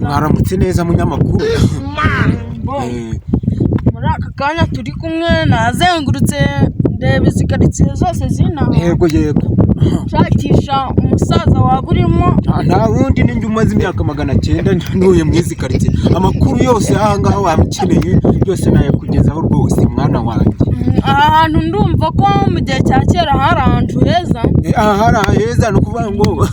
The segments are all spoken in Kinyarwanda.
Mwaramutse neza munyamakuru. Muri aka kanya turi kumwe nazengurutse ndeba izi karitsiye zose zina. Yego Nshakisha umusaza waba urimo. Nta wundi ni njye umaze imyaka 900 ntuye mu izi karitsiye. Amakuru yose aha ngaha wamukeneye yose nayakugezaho rwose mwana wanjye. Aha hantu ndumva ko mu gihe cya kera hari ahantu heza. Aha hari heza no kuvuga ngo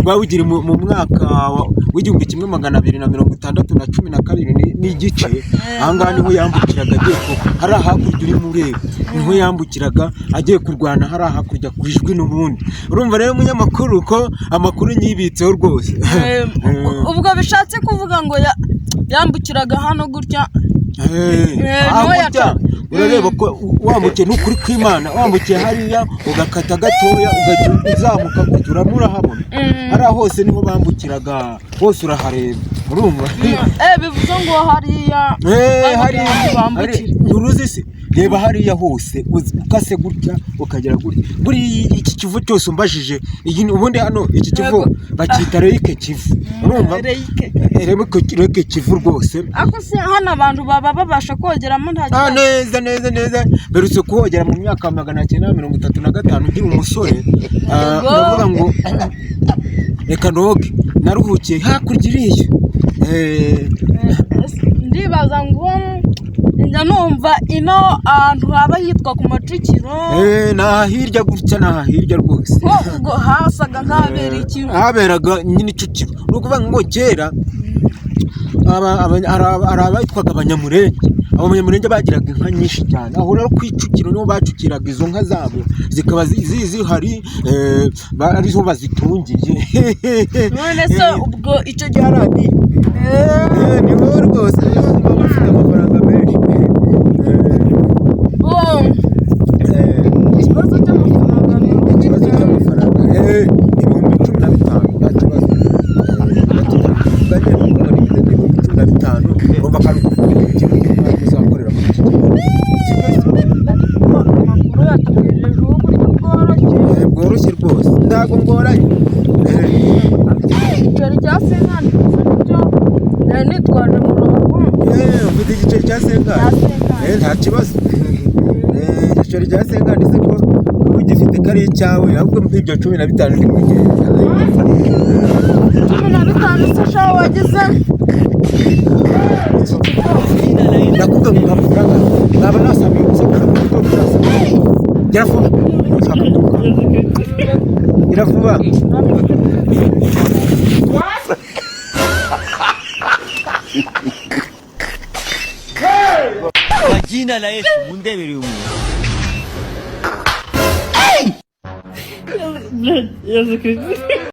bawugira mu mwaka w'igihumbi 1262 n'igice. Aha ngaha niho yambukiraga agiye ko hari hakurya uri mureba. Niho yambukiraga agiye kurwana hari hakurya kwijwi n'ubundi. Urumva rero munyamakuru ko amakuru nyibitseho rwose. Ubwo bishatse kuvuga ngo yambukiraga hano gutya. Urareba ko wambukiye n'ukuri kw'Imana wambukiye hariya ugakata gatoya uzamuka gutya uramurahabona. Hari hose niho bambukiraga hose urahareba. Urumva bivuze ngo hariya hari uruzi se reba hariya hose ukase gutya ukagera gutya. Buri iki kivu cyose umbajije ubundi hano iki kivu bakita Reyike Kivu. Urumva Reyike Kivu rwose. Ako se hano abantu baba babasha kogeramo nta neza berutse kuhogera mu myaka 1935 ngira umusore. Ndavuga ngo reka noge naruhukiye hakurya iriyo. Ndibaza ngo njya numva ino ahantu haba hitwa ku Macukiro. Na hirya gutya na hirya rwose. Ubwo hasaga nk'abereye ikintu. Haberaga nyine Icukiro. Nukuvuga ngo kera abayitwaga Abanyamurenge. Abanyamurenge bagiraga inka nyinshi cyane. Aho rero kwicukiro niho bacukiraga izo nka zabo zikaba zihari arizo bazitungiye. None se ubwo icyo gihe aradi niho rwose bafite amafaranga menshi. Ikibazo cy'amafaranga ibihumbi 15 nta kibazo. Urumva ko ari ukuvuga ikintu uzakorera muri iki gihe. amakuru yatugejeje uburyo bworoshye rwose ntabwo ngoranye. Igiceri cya senkani cyo nitwaje mu rugo. Ufite igiceri cya senkani? Nta kibazo. Igiceri cya senkani se ko ugifite kari icyawe ahubwo mpibyo 15 ndi kugenda. 15 se shaho wagize. Nakuga mu mafaranga naba nasabiye gusaba Giravuba. Kwa jina la Yesu mundebere umuntu. Yesu Kristo.